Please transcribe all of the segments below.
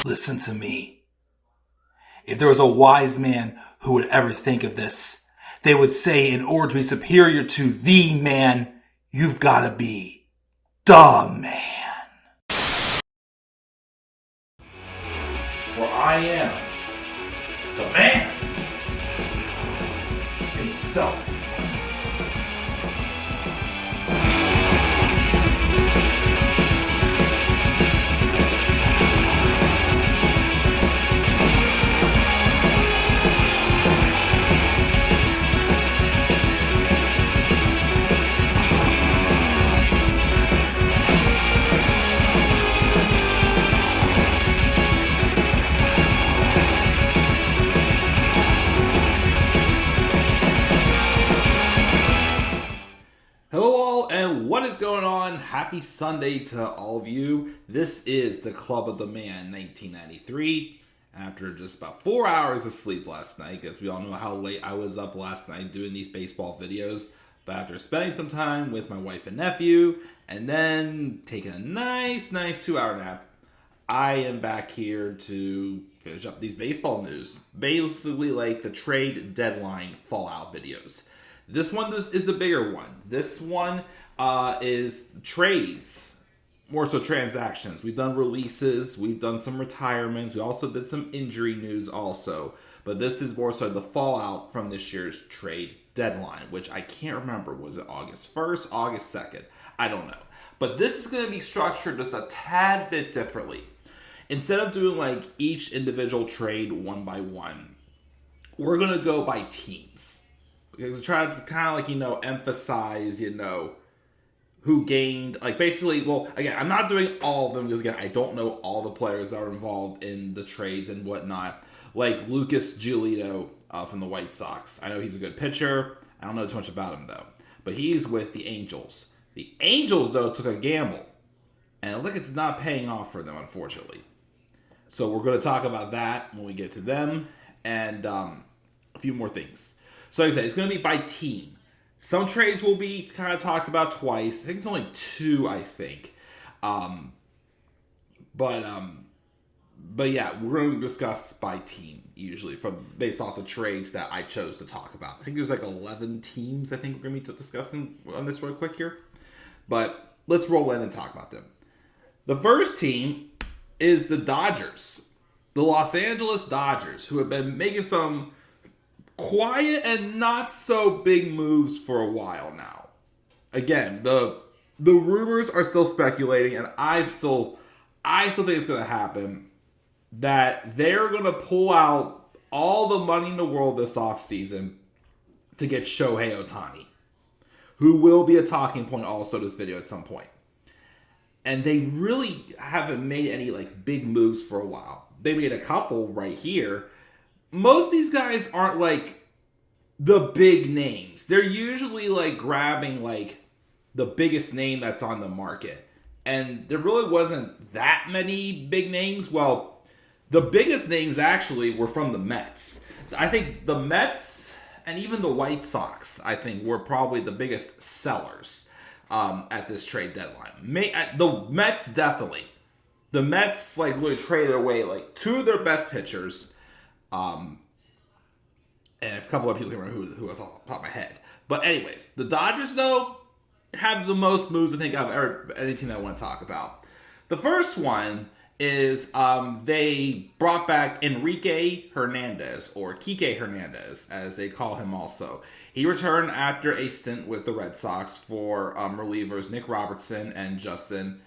Listen to me. If there was a wise man who would ever think of this, they would say in order to be superior to the man, you've got to be the man. For I am the man himself. What is going on? Happy Sunday to all of you. This is the Club of the Man 1993. After just about 4 hours of sleep last night, because we all know how late I was up last night doing these baseball videos. But after spending some time with my wife and nephew, and then taking a nice 2-hour nap, I am back here to finish up these baseball news. Basically like the trade deadline fallout videos. This one is the bigger one. This one is trades, more so transactions. We've done releases, we've done some retirements, we also did some injury news also. But this is more so the fallout from this year's trade deadline, which I can't remember. Was it August 1st, August 2nd? I don't know. But this is going to be structured just a tad bit differently. Instead of doing like each individual trade one by one, we're going to go by teams. Because we try to kind of like, emphasize, who gained, like basically, well, again, I'm not doing all of them because, again, I don't know all the players that are involved in the trades and whatnot. Like Lucas Giolito from the White Sox. I know he's a good pitcher. I don't know too much about him, though. But he's with the Angels. The Angels, though, took a gamble. And look, it's not paying off for them, unfortunately. So we're going to talk about that when we get to them. And a few more things. So like I said, it's going to be by team. Some trades will be kind of talked about twice. I think it's only 2, I think. But yeah, we're going to discuss by team, usually, based off the trades that I chose to talk about. I think there's like 11 teams I think we're going to be discussing on this real quick here. But let's roll in and talk about them. The first team is the Dodgers. The Los Angeles Dodgers, who have been making some quiet and not so big moves for a while now. Again, the rumors are still speculating, and I still think it's going to happen, that they're going to pull out all the money in the world this offseason to get Shohei Ohtani, who will be a talking point also this video at some point. And they really haven't made any like big moves for a while. They made a couple right here. Most of these guys aren't like the big names. They're usually like grabbing like the biggest name that's on the market. And there really wasn't that many big names. Well, the biggest names actually were from the Mets. I think the Mets and even the White Sox, I think, were probably the biggest sellers at this trade deadline. The Mets definitely. The Mets like literally traded away like 2 of their best pitchers. And a couple of people here who I thought off the top of my head. But anyways, the Dodgers, though, have the most moves I think I've ever, any team that I want to talk about. The first one is they brought back Enrique Hernandez, or Kike Hernandez, as they call him also. He returned after a stint with the Red Sox for relievers Nick Robertson and Justin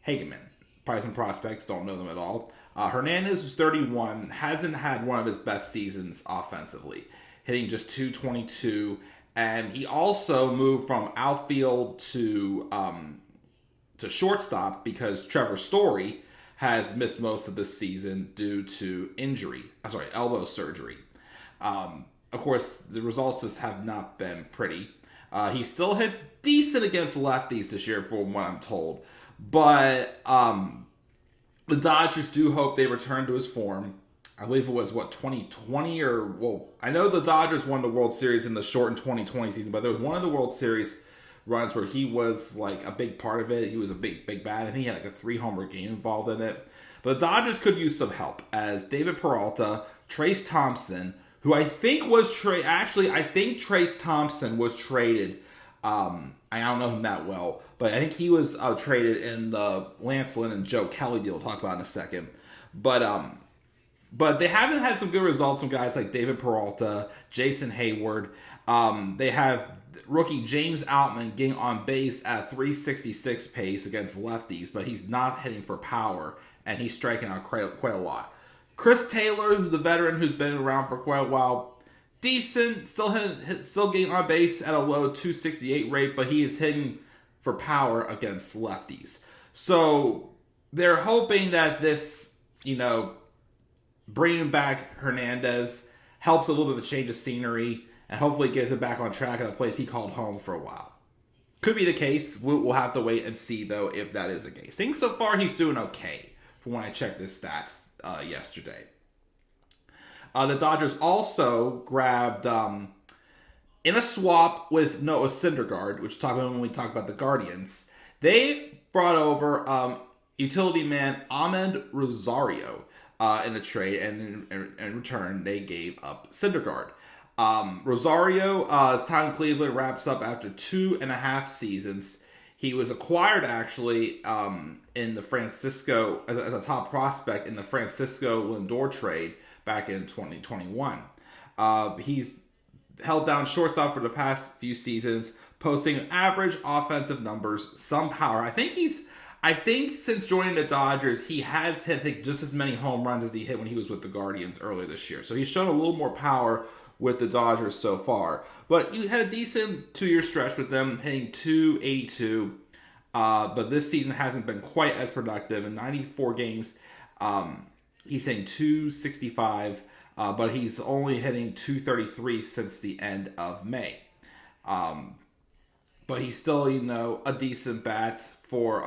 Hageman. Probably some prospects, don't know them at all. Hernandez was 31, hasn't had one of his best seasons offensively, hitting just .222, and he also moved from outfield to shortstop because Trevor Story has missed most of this season due to elbow surgery. Of course, the results just have not been pretty. He still hits decent against lefties this year, from what I'm told, but the Dodgers do hope they return to his form. I believe it was, 2020 I know the Dodgers won the World Series in the shortened 2020 season, but there was one of the World Series runs where he was like a big part of it. He was a big bat. I think he had like a 3-homer game involved in it. But the Dodgers could use some help as David Peralta, Trace Thompson, who I think was I think Trace Thompson was traded. I don't know him that well, but I think he was traded in the Lance Lynn and Joe Kelly deal we'll talk about in a second. But they haven't had some good results from guys like David Peralta, Jason Hayward. They have rookie James Outman getting on base at 366 pace against lefties, but he's not hitting for power, and he's striking out quite a lot. Chris Taylor, the veteran who's been around for quite a while, decent, still getting on base at a low 268 rate, but he is hitting for power against lefties. So they're hoping that this, bringing back Hernandez helps a little bit of a change of scenery and hopefully gets it back on track at a place he called home for a while. Could be the case. We'll have to wait and see, though, if that is the case. I think so far he's doing okay from when I checked his stats yesterday. The Dodgers also grabbed, in a swap with Noah Syndergaard, which we'll talk about when we talk about the Guardians, they brought over utility man Ahmed Rosario in the trade, and in return, they gave up Syndergaard. Rosario's time in Cleveland wraps up after 2.5 seasons. He was acquired, actually, in the Francisco, as a top prospect in the Francisco Lindor trade back in 2021. He's held down shortstop for the past few seasons, posting average offensive numbers, some power. I think since joining the Dodgers, he has hit just as many home runs as he hit when he was with the Guardians earlier this year. So he's shown a little more power with the Dodgers so far. But he had a decent 2-year stretch with them, hitting .282. But this season hasn't been quite as productive. In 94 games, he's hitting .265, but he's only hitting .233 since the end of May. But he's still, a decent bat for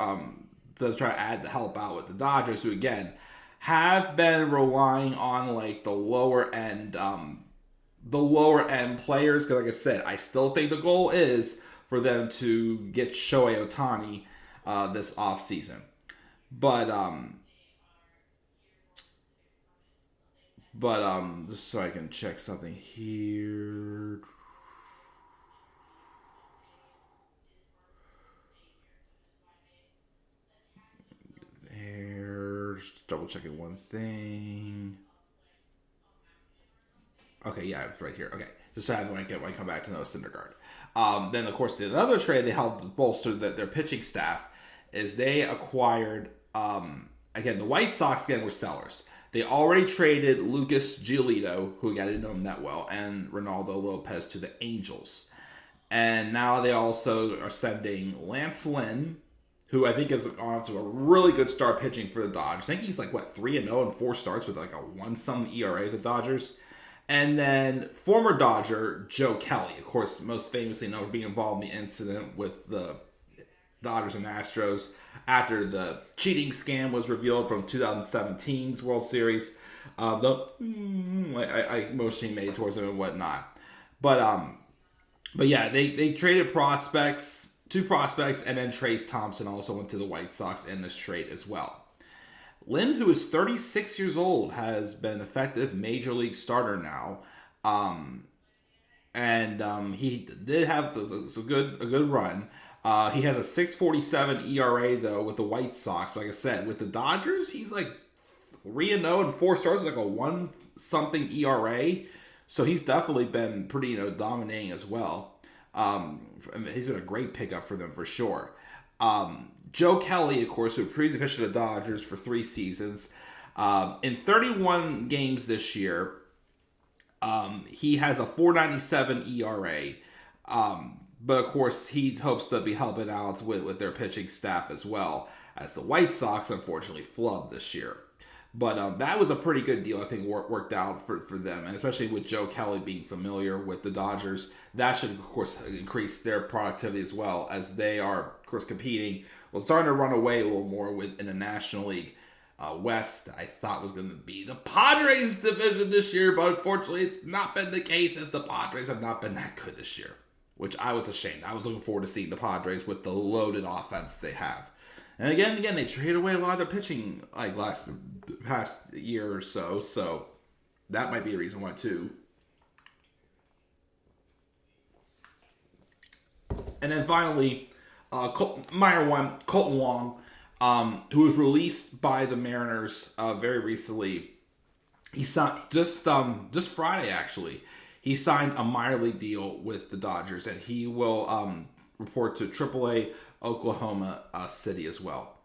to try to help out with the Dodgers, who again have been relying on like the lower end players. Because like I said, I still think the goal is for them to get Shohei Ohtani this offseason. But just so I can check something here. Just double checking one thing. Okay, yeah, it's right here. Okay, just so I when I come back to Noah Syndergaard. Then, of course, the other trade they helped bolster their pitching staff is they acquired, again, the White Sox, again, were sellers. They already traded Lucas Giolito, who I didn't know him that well, and Ronaldo Lopez to the Angels. And now they also are sending Lance Lynn, who I think is off to a really good start pitching for the Dodgers. I think he's 3-0 in 4 starts with like a 1-something ERA at the Dodgers. And then former Dodger Joe Kelly, of course, most famously known for being involved in the incident with the Dodgers and Astros after the cheating scam was revealed from 2017's World Series. I emotionally made towards him and whatnot. But yeah, they traded 2 prospects, and then Trace Thompson also went to the White Sox in this trade as well. Lynn, who is 36 years old, has been an effective major league starter now. He did have a good run. He has a 6.47 ERA, though, with the White Sox. Like I said, with the Dodgers, he's 3-0 in 4 starts, like a 1-something ERA. So he's definitely been pretty, dominating as well. He's been a great pickup for them for sure. Joe Kelly, of course, who previously pitched for the Dodgers for 3 seasons. In 31 games this year, he has a 4.97 ERA. But of course, he hopes to be helping out with their pitching staff as well, as the White Sox unfortunately flubbed this year. But that was a pretty good deal, I think, worked out for them, and especially with Joe Kelly being familiar with the Dodgers. That should, of course, increase their productivity as well, as they are, of course, competing. Well, starting to run away a little more in the National League West. I thought was going to be the Padres division this year, but unfortunately, it's not been the case, as the Padres have not been that good this year. which I was ashamed. I was looking forward to seeing the Padres with the loaded offense they have. And again, they traded away a lot of their pitching like past year or so. So that might be a reason why too. And then finally, minor one, Colton Wong, who was released by the Mariners very recently. He signed just Friday actually. He signed a minor league deal with the Dodgers, and he will report to AAA Oklahoma City as well.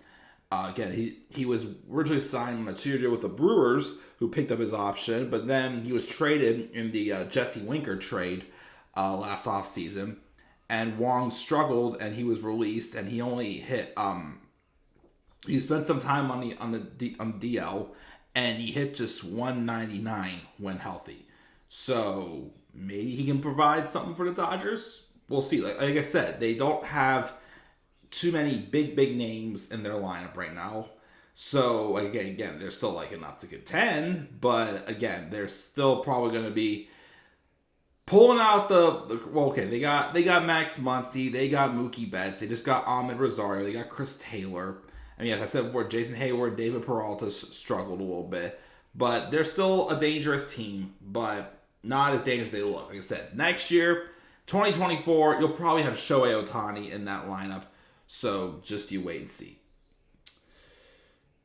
Again, he was originally signed on a 2-year deal with the Brewers, who picked up his option, but then he was traded in the Jesse Winker trade last offseason. And Wong struggled, and he was released, and he only hit. He spent some time on the DL, and he hit just 199 when healthy. So maybe he can provide something for the Dodgers. We'll see. Like I said, they don't have too many big names in their lineup right now. So again, they're still like enough to contend, but again, they're still probably going to be pulling out they got Max Muncy, they got Mookie Betts, they just got Ahmed Rosario, they got Chris Taylor. I mean, as I said before, Jason Hayward, David Peralta struggled a little bit, but they're still a dangerous team, but not as dangerous as they look. Like I said, next year, 2024, you'll probably have Shohei Ohtani in that lineup, so just you wait and see.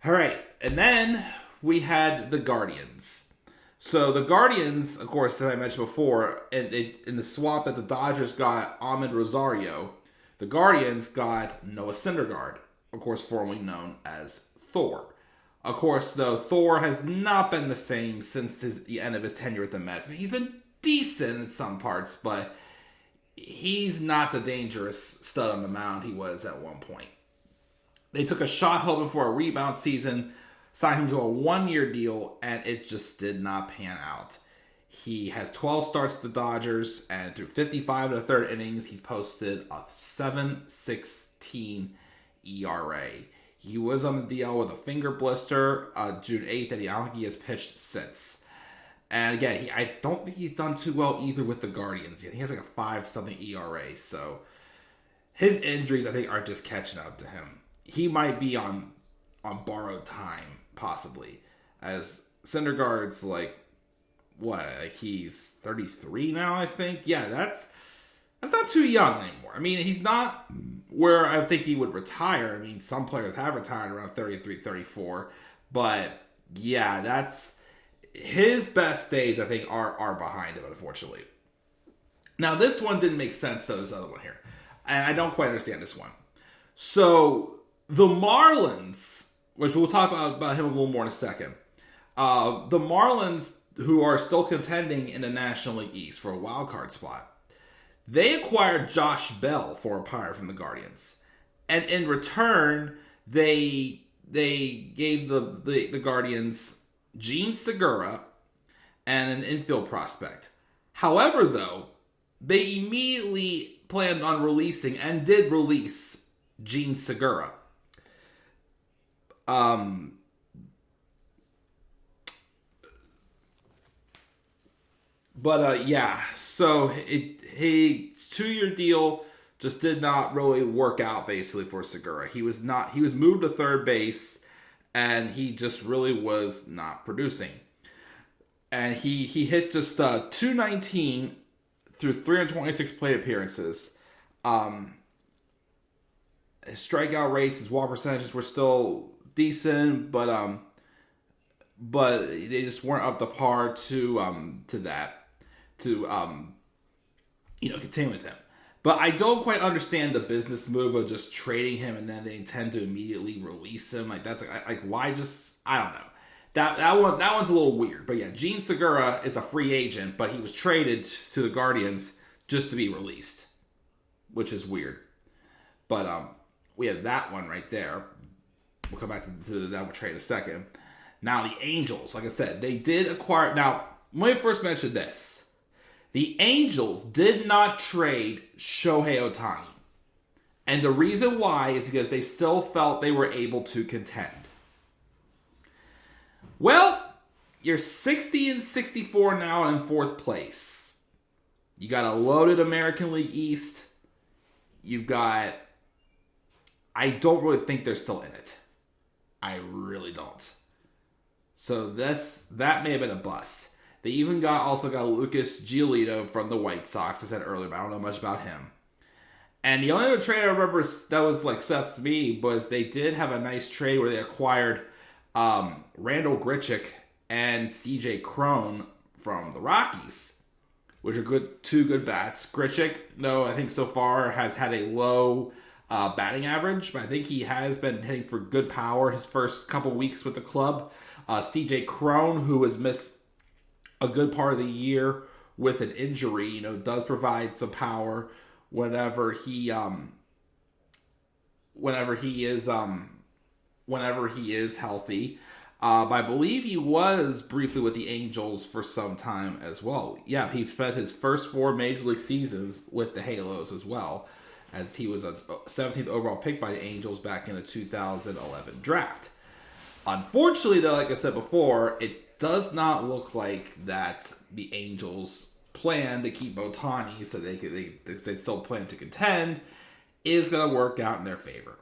All right, and then we had the Guardians. So the Guardians, of course, as I mentioned before, in the swap that the Dodgers got Ahmed Rosario, the Guardians got Noah Syndergaard, of course, formerly known as Thor. Of course, though, Thor has not been the same since the end of his tenure with the Mets. I mean, he's been decent in some parts, but he's not the dangerous stud on the mound he was at one point. They took a shot hoping for a rebound season, signed him to a 1-year deal, and it just did not pan out. He has 12 starts with the Dodgers, and through 55 and a third innings, he's posted a 7.16 ERA. He was on the DL with a finger blister June 8th, and I don't think he has pitched since. And again, I don't think he's done too well either with the Guardians. He has like a 5-something ERA, so his injuries, I think, are just catching up to him. He might be on borrowed time, possibly, as Syndergaard's he's 33 now, I think. Yeah, that's not too young anymore. I mean, he's not where I think he would retire. I mean, some players have retired around 33, 34, but yeah, that's his best days, I think, are behind him, unfortunately. Now, this one didn't make sense, though, this other one here, and I don't quite understand this one. So, the Marlins, which we'll talk about him a little more in a second. The Marlins, who are still contending in the National League East for a wild card spot, they acquired Josh Bell for a hire from the Guardians. And in return, they gave the Guardians Gene Segura and an infield prospect. However, though, they immediately planned on releasing and did release Gene Segura. So his 2-year deal just did not really work out basically for Segura. He was moved to third base, and he just really was not producing. And he hit just 219 through 326 plate appearances. His strikeout rates, his walk percentages were still decent, but they just weren't up to par to continue with him. But I don't quite understand the business move of just trading him and then they intend to immediately release him. That's why just, I don't know. That one's a little weird. But yeah, Gene Segura is a free agent, but he was traded to the Guardians just to be released, which is weird. But we have that one right there. We'll come back to that trade in a second. Now, the Angels, like I said, they did acquire... Now, when I first mentioned this, the Angels did not trade Shohei Ohtani. And the reason why is because they still felt they were able to contend. Well, you're 60 and 64 now in fourth place. You got a loaded American League East. You've got... I don't really think they're still in it. I really don't. So that may have been a bust. They even also got Lucas Giolito from the White Sox. I said earlier, but I don't know much about him. And the only other trade I remember that was like stuff to me was they did have a nice trade where they acquired Randall Grichuk and CJ Cron from the Rockies, which are two good bats. Grichuk, no, I think so far has had a low batting average, but I think he has been hitting for good power his first couple weeks with the club. CJ Cron, who has missed a good part of the year with an injury, does provide some power whenever he is healthy. But I believe he was briefly with the Angels for some time as well. Yeah, he spent his first 4 Major League seasons with the Halos as well, as he was a 17th overall pick by the Angels back in the 2011 draft. Unfortunately, though, like I said before, it does not look like that the Angels' plan to keep Ohtani so they still plan to contend is going to work out in their favor.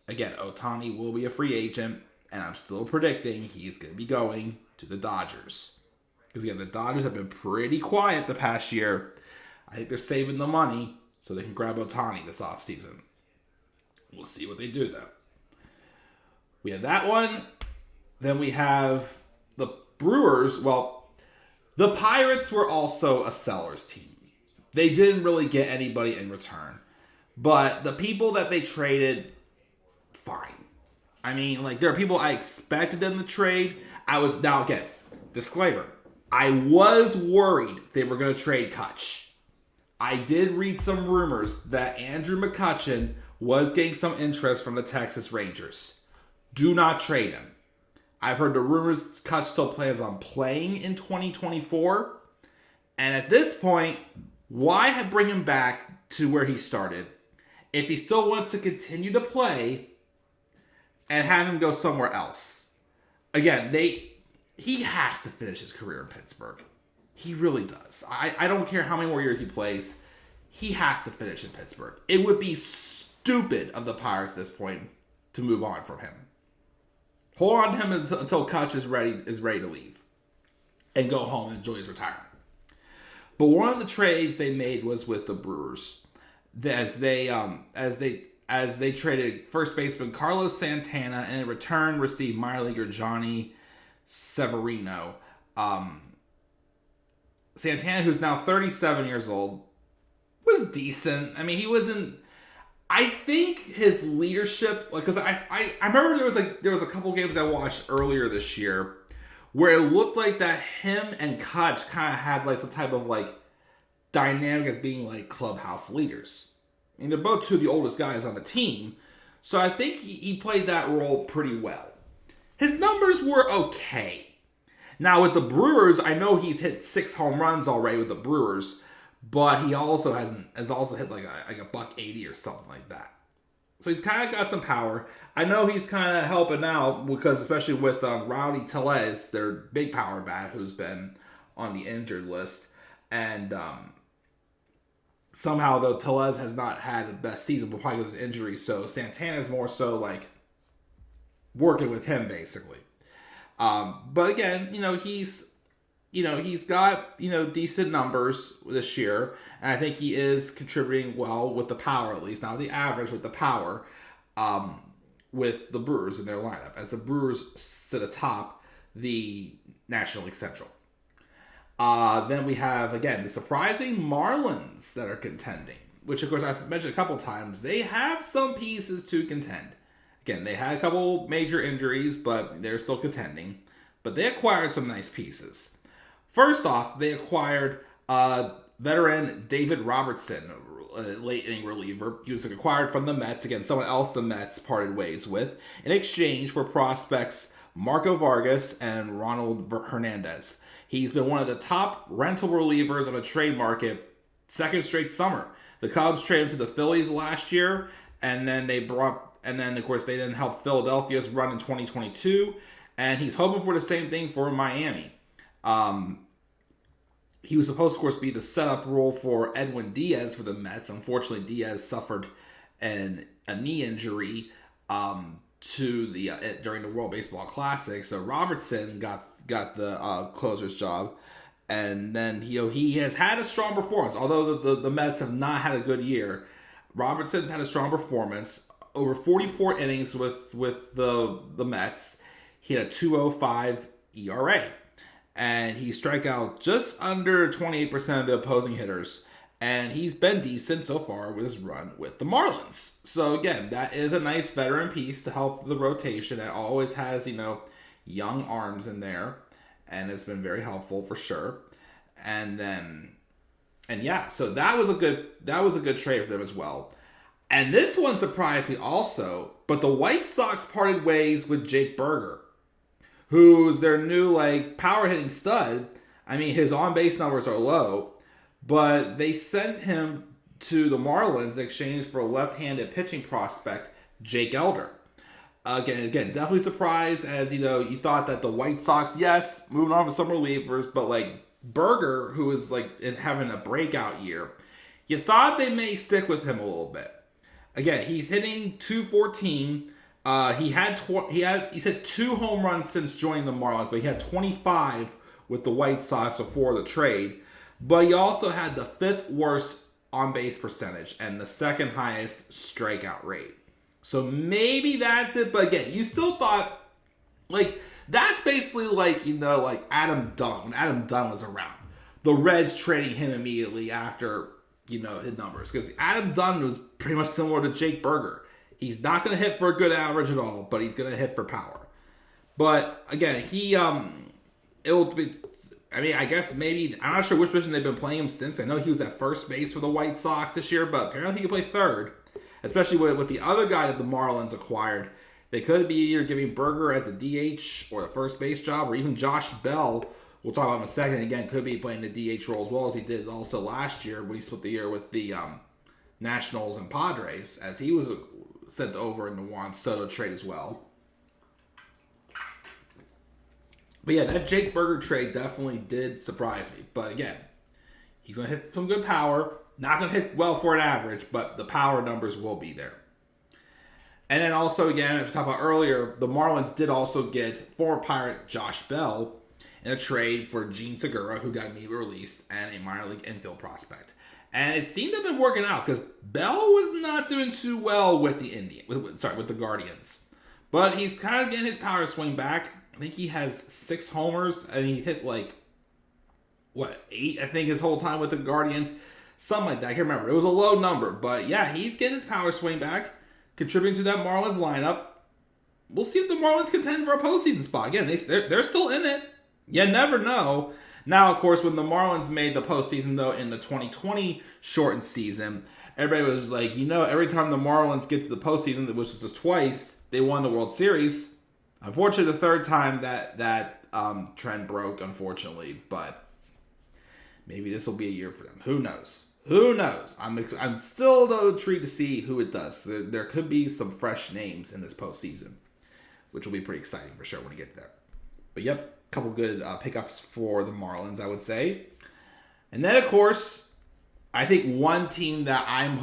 Again, Ohtani will be a free agent, and I'm still predicting he's going to be going to the Dodgers. Because again, the Dodgers have been pretty quiet the past year. I think they're saving the money so they can grab Ohtani this offseason. We'll see what they do, though. We have that one. Then we have the Brewers. Well, the Pirates were also a seller's team. They didn't really get anybody in return. But the people that they traded, fine. I mean, there are people I expected them to trade. Now again, disclaimer. I was worried they were going to trade Kutch. I did read some rumors that Andrew McCutchen was getting some interest from the Texas Rangers. Do not trade him. I've heard the rumors Kutch still plans on playing in 2024. And at this point, why bring him back to where he started if he still wants to continue to play and have him go somewhere else? Again, he has to finish his career in Pittsburgh. He really does. I don't care how many more years he plays. He has to finish in Pittsburgh. It would be stupid of the Pirates at this point to move on from him. Hold on to him until Kutch is ready to leave and go home and enjoy his retirement. But one of the trades they made was with the Brewers, as they traded first baseman Carlos Santana and in return received minor leaguer Johnny Severino. Santana, who's now 37 years old, was decent. I mean, he wasn't. I think his leadership, because I remember there was a couple games I watched earlier this year where it looked like that him and Kutch kind of had some type of dynamic as being clubhouse leaders. I mean, they're both two of the oldest guys on the team, so I think he played that role pretty well. His numbers were okay. Now with the Brewers, I know he's hit 6 home runs already with the Brewers. But he also has hit like a $180 or something like that. So he's kind of got some power. I know he's kind of helping out because especially with Rowdy Tellez, their big power bat who's been on the injured list. And somehow, though, Tellez has not had the best season, but probably because of his injury. So Santana's more so working with him, basically. But again, he's got, decent numbers this year, and I think he is contributing well with the power, at least. Not the average, with the power, with the Brewers in their lineup, as the Brewers sit atop the National League Central. Then we have, again, the surprising Marlins that are contending, which, of course, I've mentioned a couple times. They have some pieces to contend. Again, they had a couple major injuries, but they're still contending. But they acquired some nice pieces. First off, they acquired veteran David Robertson, a late inning reliever. He was acquired from the Mets, again, someone else the Mets parted ways with, in exchange for prospects Marco Vargas and Ronald Hernandez. He's been one of the top rental relievers on the trade market second straight summer. The Cubs traded him to the Phillies last year, and then of course they then helped Philadelphia's run in 2022, and he's hoping for the same thing for Miami. He was supposed to, of course, be the setup role for Edwin Diaz for the Mets. Unfortunately, Diaz suffered a knee injury during the World Baseball Classic. So Robertson got the closer's job. And then he has had a strong performance. Although the Mets have not had a good year, Robertson's had a strong performance. Over 44 innings with the Mets. He had a 2.05 ERA. And he struck out just under 28% of the opposing hitters. And he's been decent so far with his run with the Marlins. So again, that is a nice veteran piece to help the rotation. It always has, young arms in there. And it's been very helpful for sure. So that was a good trade for them as well. And this one surprised me also, but the White Sox parted ways with Jake Burger, who's their new power hitting stud. I mean, his on base numbers are low, but they sent him to the Marlins in exchange for a left-handed pitching prospect, Jake Elder. Again, definitely surprised, as you thought that the White Sox, yes, moving on with some relievers, but Burger, who is having a breakout year, you thought they may stick with him a little bit. Again, he's hitting 214. He's had 2 home runs since joining the Marlins, but he had 25 with the White Sox before the trade. But he also had the 5th worst on-base percentage and the 2nd highest strikeout rate. So maybe that's it. But again, you still thought, that's basically Adam Dunn, when Adam Dunn was around. The Reds trading him immediately after, his numbers. Because Adam Dunn was pretty much similar to Jake Burger. He's not going to hit for a good average at all, but he's going to hit for power. But again, I guess maybe, I'm not sure which position they've been playing him since. I know he was at first base for the White Sox this year, but apparently he can play third. Especially with the other guy that the Marlins acquired. They could be either giving Burger at the DH or the first base job, or even Josh Bell, we'll talk about him in a second, again, could be playing the DH role as well as he did also last year when he split the year with the Nationals and Padres, as he was sent over in the Juan Soto trade as well. But yeah, that Jake Burger trade definitely did surprise me. But again, he's going to hit some good power. Not going to hit well for an average, but the power numbers will be there. And then also, again, as we talked about earlier, the Marlins did also get former Pirate Josh Bell in a trade for Gene Segura, who got immediately released, and a minor league infield prospect. And it seemed to have been working out because Bell was not doing too well with the Guardians. But he's kind of getting his power swing back. I think he has 6 homers, and he hit 8, I think, his whole time with the Guardians. Something like that. I can't remember. It was a low number. But yeah, he's getting his power swing back, contributing to that Marlins lineup. We'll see if the Marlins contend for a postseason spot. Again, they're still in it. You never know. Now, of course, when the Marlins made the postseason, though, in the 2020 shortened season, everybody was like, every time the Marlins get to the postseason, which was just twice, they won the World Series. Unfortunately, the third time that trend broke, unfortunately. But maybe this will be a year for them. Who knows? I'm still, though, intrigued to see who it does. There could be some fresh names in this postseason, which will be pretty exciting for sure when we get there. But yep, a couple good pickups for the Marlins, I would say. And then, of course, I think one team that I'm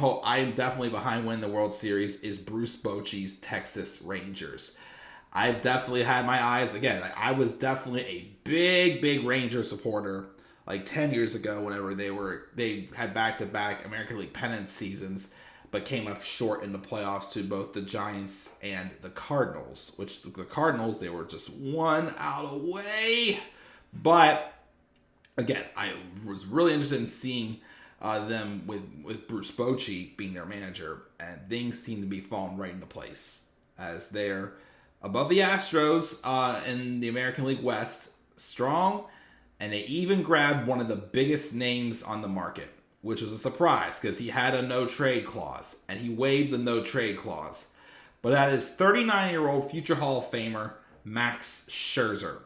definitely behind winning the World Series is Bruce Bochy's Texas Rangers. I've definitely had my eyes, again, I was definitely a big Ranger supporter 10 years ago whenever they had back-to-back American League pennant seasons, but came up short in the playoffs to both the Giants and the Cardinals, which the Cardinals, they were just one out away. But again, I was really interested in seeing them with Bruce Bochy being their manager, and things seem to be falling right into place as they're above the Astros in the American League West, strong, and they even grabbed one of the biggest names on the market, which was a surprise because he had a no-trade clause, and he waived the no-trade clause. But that is 39-year-old future Hall of Famer Max Scherzer,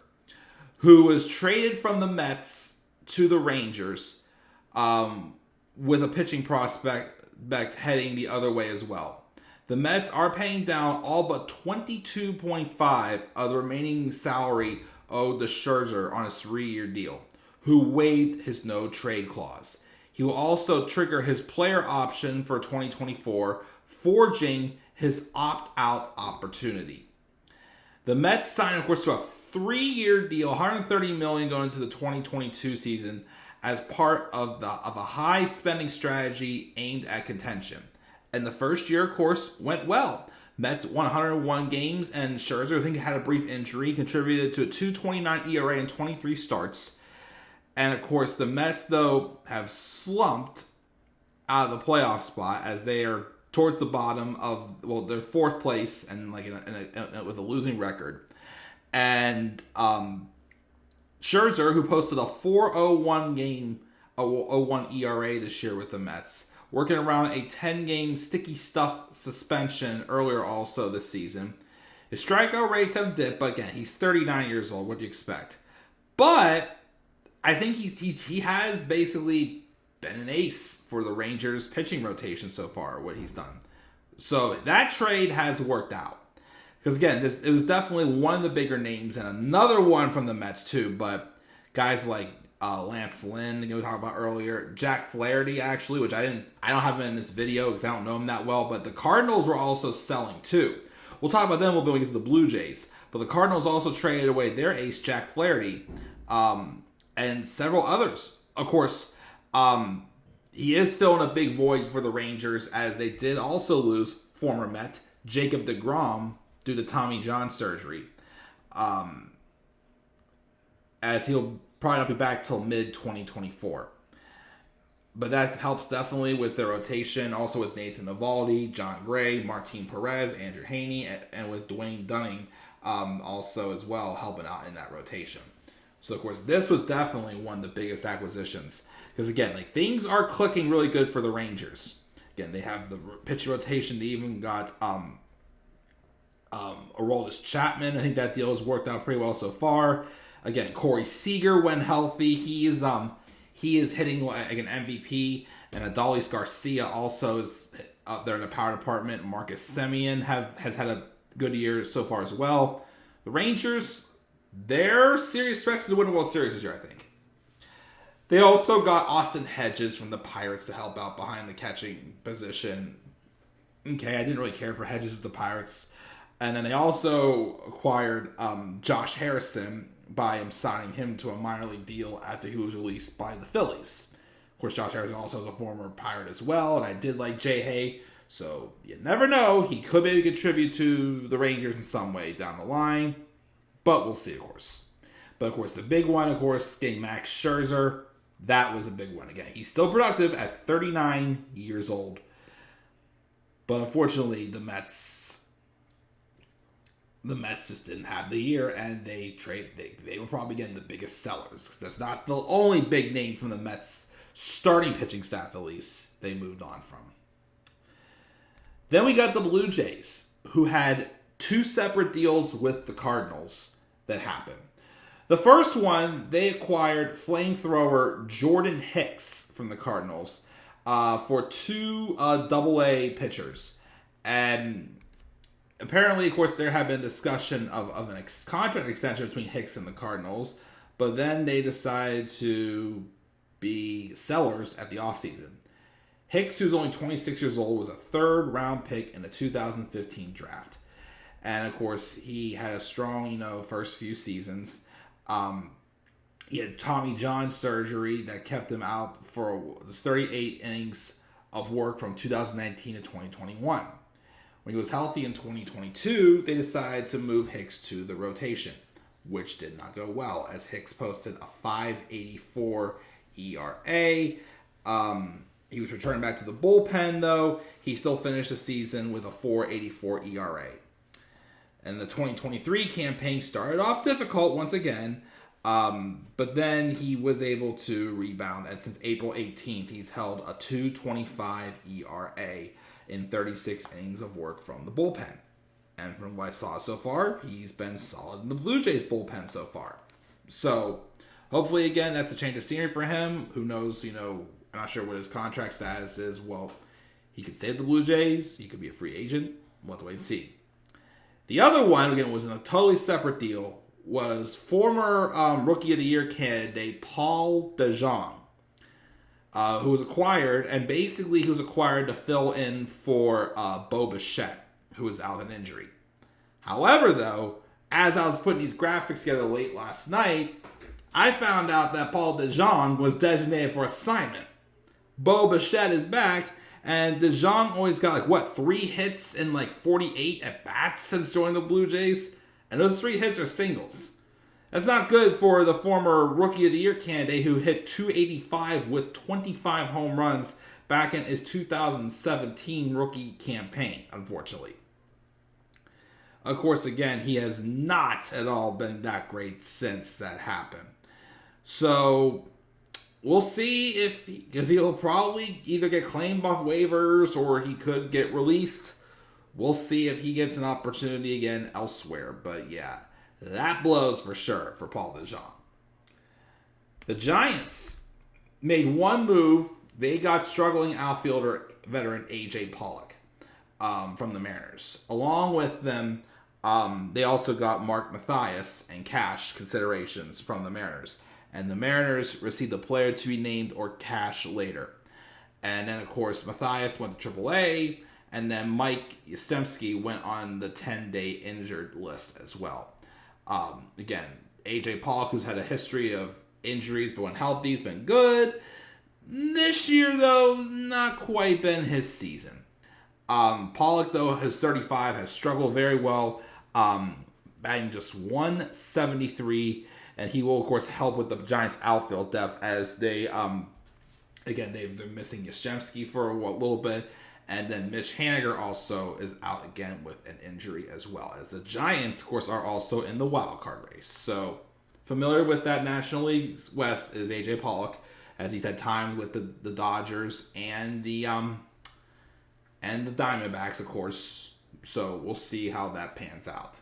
who was traded from the Mets to the Rangers with a pitching prospect heading the other way as well. The Mets are paying down all but $22.5 of the remaining salary owed to Scherzer on a 3-year deal. who waived his no-trade clause. He will also trigger his player option for 2024, forging his opt-out opportunity. The Mets signed, of course, to a 3-year deal, $130 million going into the 2022 season as part of a high spending strategy aimed at contention. And the first year, of course, went well. Mets won 101 games, and Scherzer, I think, had a brief injury, contributed to a 2.29 ERA in 23 starts. And, of course, the Mets, though, have slumped out of the playoff spot as they are towards the bottom of, well, they're fourth place and with a losing record. And Scherzer, who posted a 4.01 ERA this year with the Mets, working around a 10-game sticky stuff suspension earlier also this season. His strikeout rates have dipped, but again, he's 39 years old. What do you expect? But I think he has basically been an ace for the Rangers pitching rotation so far, what he's done. So that trade has worked out. Because again, it was definitely one of the bigger names, and another one from the Mets too, but guys like Lance Lynn, we talked about earlier, Jack Flaherty actually, which I don't have him in this video because I don't know him that well, but the Cardinals were also selling too. We'll talk about them a little bit when we get to the Blue Jays, but the Cardinals also traded away their ace, Jack Flaherty, and several others. Of course, he is filling a big void for the Rangers as they did also lose former Met Jacob deGrom due to Tommy John surgery, as he'll probably not be back till mid-2024. But that helps definitely with the rotation, also with Nathan Eovaldi, John Gray, Martin Perez, Andrew Heaney, and with Dwayne Dunning also as well helping out in that rotation. So, of course, this was definitely one of the biggest acquisitions. Because, again, things are clicking really good for the Rangers. Again, they have the pitching rotation. They even got Aroldis Chapman. I think that deal has worked out pretty well so far. Again, Corey Seager, when healthy, he is hitting like an MVP. And Adolis Garcia also is up there in the power department. Marcus Semien has had a good year so far as well. The Rangers, they're serious threats to win the World Series this year, I think. They also got Austin Hedges from the Pirates to help out behind the catching position. Okay, I didn't really care for Hedges with the Pirates. And then they also acquired Josh Harrison by signing him to a minor league deal after he was released by the Phillies. Of course, Josh Harrison also is a former Pirate as well, and I did like Shohei, so you never know. He could maybe contribute to the Rangers in some way down the line, but we'll see, of course. But, of course, the big one, of course, getting Max Scherzer, that was a big one. Again, he's still productive at 39 years old. But, unfortunately, the Mets just didn't have the year, and they were probably getting the biggest sellers. Because that's not the only big name from the Mets starting pitching staff, at least, they moved on from. Then we got the Blue Jays, who had two separate deals with the Cardinals that happened. The first one, they acquired flamethrower Jordan Hicks from the Cardinals for two AA pitchers. And apparently, of course, there had been discussion of an contract extension between Hicks and the Cardinals, but then they decided to be sellers at the offseason. Hicks, who's only 26 years old, was a third-round pick in the 2015 draft. And, of course, he had a strong, first few seasons. He had Tommy John surgery that kept him out for 38 innings of work from 2019 to 2021. When he was healthy in 2022, they decided to move Hicks to the rotation, which did not go well, as Hicks posted a .584 ERA. He was returning back to the bullpen, though. He still finished the season with a .484 ERA. And the 2023 campaign started off difficult once again, but then he was able to rebound. And since April 18th, he's held a .225 ERA in 36 innings of work from the bullpen. And from what I saw so far, he's been solid in the Blue Jays bullpen so far. So, hopefully, again, that's a change of scenery for him. Who knows, I'm not sure what his contract status is. Well, he could stay at the Blue Jays. He could be a free agent. We'll have to wait and see. The other one, again, was in a totally separate deal was former Rookie of the Year candidate Paul DeJong, who was acquired, and basically he was acquired to fill in for Bo Bichette, who was out with an injury. However, though, as I was putting these graphics together late last night, I found out that Paul DeJong was designated for assignment. Bo Bichette is back, and DeJong always got 3 hits in 48 at-bats since joining the Blue Jays? And those 3 hits are singles. That's not good for the former Rookie of the Year candidate who hit .285 with 25 home runs back in his 2017 rookie campaign, unfortunately. Of course, again, he has not at all been that great since that happened. So, we'll see because he'll probably either get claimed off waivers or he could get released. We'll see if he gets an opportunity again elsewhere. But yeah, that blows for sure for Paul DeJong. The Giants made one move. They got struggling outfielder veteran A.J. Pollock from the Mariners. Along with them, they also got Mark Mathias and cash considerations from the Mariners. And the Mariners received a player to be named or cash later. And then, of course, Mathias went to AAA. And then Mike Yastrzemski went on the 10-day injured list as well. Again, A.J. Pollock, who's had a history of injuries, but when healthy, has been good. This year, though, not quite been his season. Pollock, though, his 35, has struggled very well, batting just 173, and he will, of course, help with the Giants' outfield depth as they, again, they're missing Yastrzemski for a little bit. And then Mitch Haniger also is out again with an injury as well. As the Giants, of course, are also in the wild card race. So familiar with that National League West is A.J. Pollock, as he's had time with the Dodgers and the Diamondbacks, of course. So we'll see how that pans out.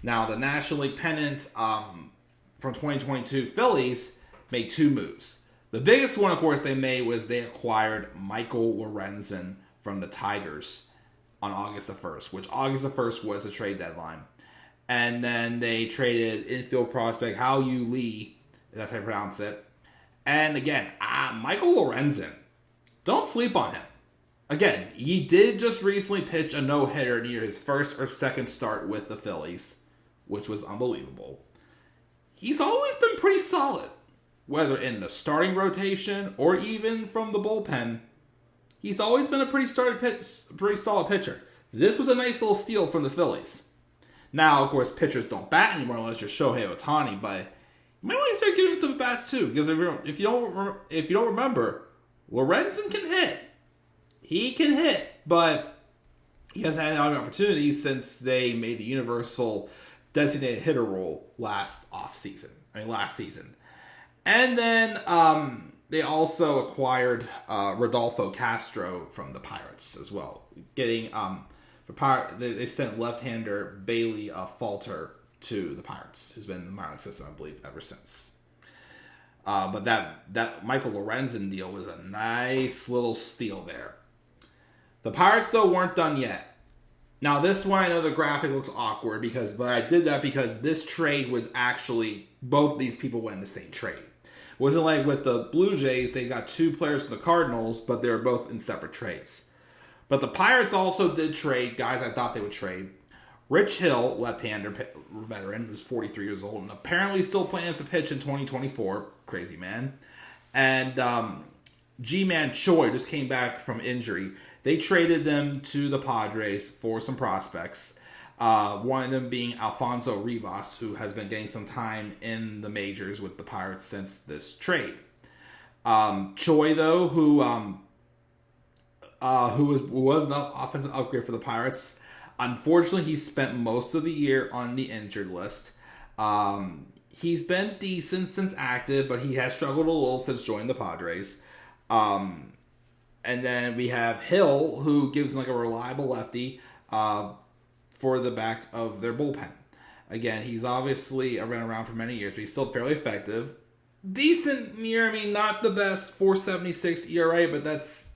Now, the National League pennant from 2022 Phillies made 2 moves. The biggest one, of course, they made was they acquired Michael Lorenzen from the Tigers on August the 1st, which August the 1st was the trade deadline. And then they traded infield prospect Hao-Yu Lee, that's how you pronounce it. And again, Michael Lorenzen, don't sleep on him. Again, he did just recently pitch a no-hitter near his first or second start with the Phillies, which was unbelievable. He's always been pretty solid. Whether in the starting rotation or even from the bullpen, he's always been a pretty solid pitcher. This was a nice little steal from the Phillies. Now, of course, pitchers don't bat anymore unless you're Shohei Ohtani, but you might want to start giving him some bats too. Because if you don't remember, Lorenzen can hit. He can hit, but he hasn't had any opportunities since they made the universal designated hitter rule last season. And then they also acquired Rodolfo Castro from the Pirates as well. Getting they sent left-hander Bailey Falter to the Pirates, who's been in the minor system, I believe, ever since. But that Michael Lorenzen deal was a nice little steal there. The Pirates, though, weren't done yet. Now, this one, I know the graphic looks awkward, but I did that because this trade was actually, both these people went in the same trade. It wasn't like with the Blue Jays, they got 2 players from the Cardinals, but they were both in separate trades. But the Pirates also did trade guys I thought they would trade. Rich Hill, left-hander veteran, who's 43 years old, and apparently still plans to pitch in 2024. Crazy man. And G-Man Choi just came back from injury. They traded them to the Padres for some prospects. One of them being Alfonso Rivas, who has been getting some time in the majors with the Pirates since this trade. Choi, though, who was an offensive upgrade for the Pirates, unfortunately, he spent most of the year on the injured list. He's been decent since active, but he has struggled a little since joining the Padres. And then we have Hill, who gives him a reliable lefty for the back of their bullpen. Again, he's obviously been around for many years, but he's still fairly effective. Decent year, not the best 4.76 ERA, but that's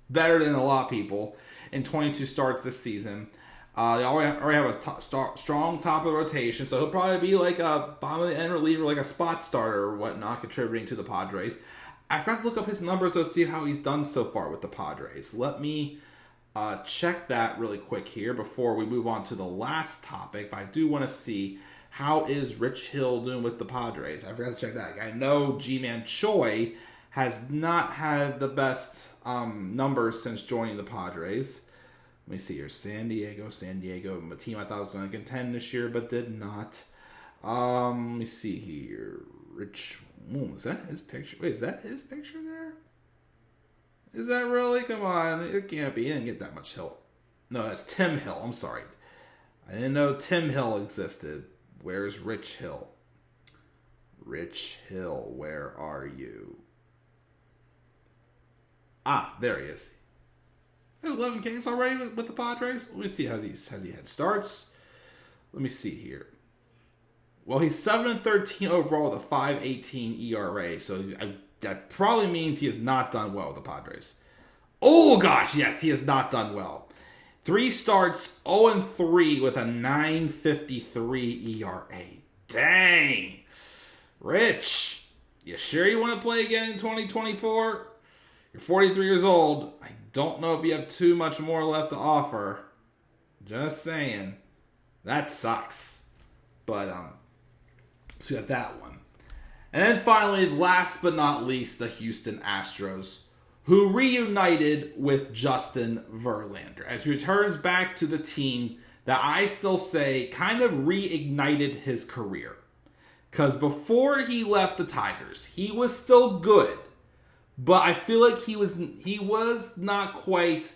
better than a lot of people in 22 starts this season. They already have a strong top of the rotation, so he'll probably be like a bottom of the end reliever, like a spot starter or whatnot, contributing to the Padres. I forgot to look up his numbers to see how he's done so far with the Padres. Let me check that really quick here before we move on to the last topic. But I do want to see how is Rich Hill doing with the Padres. I forgot to check that. I know G-Man Choi has not had the best numbers since joining the Padres. Let me see here. San Diego, a team I thought was going to contend this year, but did not. Let me see here. Rich, is that his picture? Wait, is that his picture there? Is that really? Come on, it can't be. He didn't get that much Hill. No, that's Tim Hill. I'm sorry. I didn't know Tim Hill existed. Where's Rich Hill? Rich Hill, where are you? Ah, there he is. 11 Ks already with the Padres. Let me see how he had starts. Let me see here. Well, he's 7-13 overall with a 5.18 ERA. So that probably means he has not done well with the Padres. Oh gosh, yes, he has not done well. 3 starts, 0-3 with a 9.53 ERA. Dang, Rich, you sure you want to play again in 2024? You're 43 years old. I don't know if you have too much more left to offer. Just saying. That sucks. But, so you got that one. And then finally, last but not least, the Houston Astros, who reunited with Justin Verlander as he returns back to the team that I still say kind of reignited his career. Because before he left the Tigers, he was still good. But I feel like he was not quite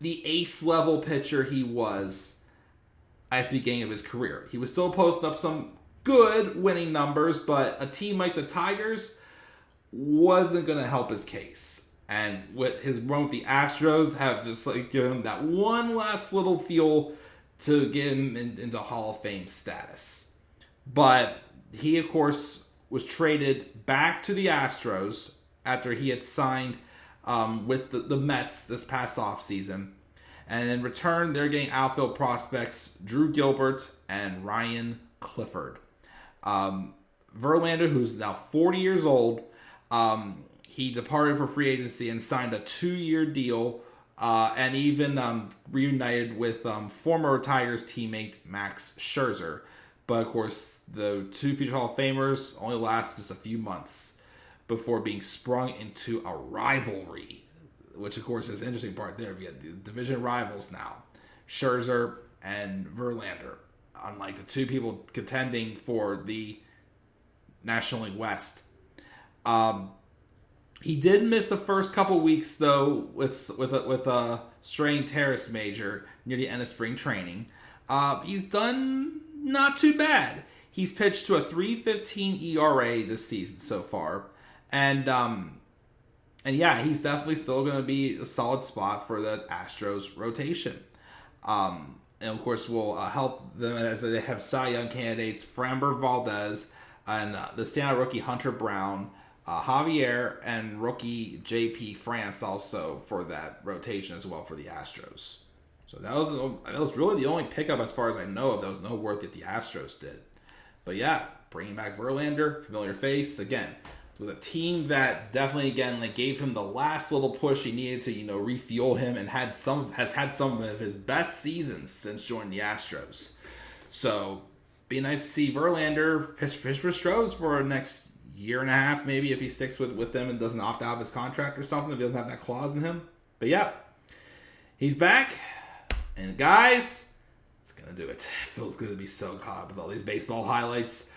the ace level pitcher he was at the beginning of his career. He was still posting up some good winning numbers, but a team like the Tigers wasn't going to help his case. And with his run with the Astros have just like given him that one last little fuel to get him into Hall of Fame status. But he, of course, was traded back to the Astros after he had signed with the Mets this past offseason. And in return, they're getting outfield prospects Drew Gilbert and Ryan Clifford. Verlander, who's now 40 years old, he departed for free agency and signed a 2-year deal and even reunited with former Tigers teammate Max Scherzer. But, of course, the two future Hall of Famers only last just a few months before being sprung into a rivalry, which, of course, is the interesting part there. We have the division rivals now, Scherzer and Verlander, unlike the two people contending for the National League West. He did miss the first couple weeks, though, with a strained teres major near the end of spring training. He's done not too bad. He's pitched to a 3.15 ERA this season so far. And yeah, he's definitely still going to be a solid spot for the Astros rotation. And of course, will help them as they have Cy Young candidates Framber Valdez and the standout rookie Hunter Brown, Javier, and rookie JP France also for that rotation as well for the Astros. So that was really the only pickup as far as I know of that was noteworthy that the Astros did. But yeah, bringing back Verlander, familiar face again. With a team that definitely, again, like gave him the last little push he needed to, refuel him, and has had some of his best seasons since joining the Astros. So, be nice to see Verlander pitch for Stros for the next year and a half, maybe, if he sticks with them and doesn't opt out of his contract or something, if he doesn't have that clause in him. But yeah, he's back, and guys, it's gonna do it. It feels good to be so caught up with all these baseball highlights.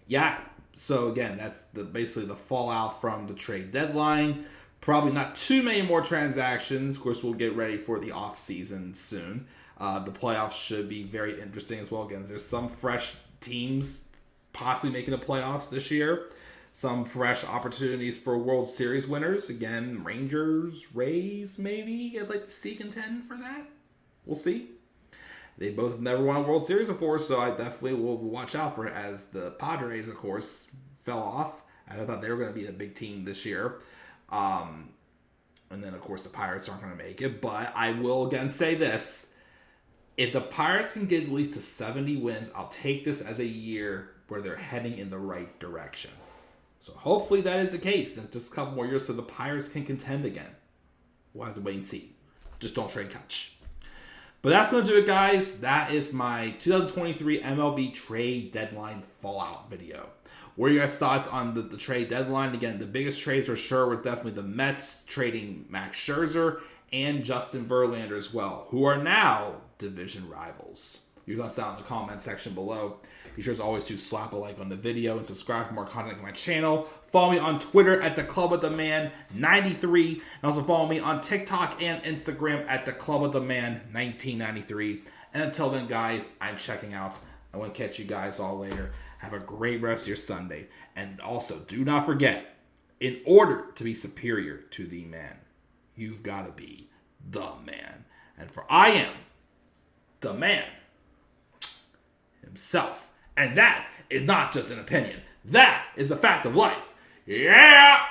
Yeah. So again, that's basically the fallout from the trade deadline. Probably not too many more transactions. Of course, we'll get ready for the off season soon. The playoffs should be very interesting as well. Again, there's some fresh teams possibly making the playoffs this year. Some fresh opportunities for World Series winners. Again, Rangers, Rays, maybe. I'd like to see contend for that. We'll see. They both have never won a World Series before, so I definitely will watch out for it as the Padres, of course, fell off. I thought they were going to be a big team this year. And then, of course, the Pirates aren't going to make it. But I will again say this. If the Pirates can get at least to 70 wins, I'll take this as a year where they're heading in the right direction. So hopefully that is the case. Then just a couple more years so the Pirates can contend again. We'll have to wait and see. Just don't trade Kutch. But that's going to do it, guys. That is my 2023 MLB Trade Deadline Fallout video. What are your guys' thoughts on the trade deadline? Again, the biggest trades for sure were definitely the Mets trading Max Scherzer and Justin Verlander as well, who are now division rivals. You can down in the comment section below. Be sure as always to slap a like on the video and subscribe for more content on my channel. Follow me on Twitter at @theclubwiththeman93 and also follow me on TikTok and Instagram at @theclubwiththeman1993. And until then, guys, I'm checking out. I want to catch you guys all later. Have a great rest of your Sunday. And also, do not forget, in order to be superior to the man, you've got to be the man. And for I am the man himself. And that is not just an opinion. That is a fact of life. Yeah!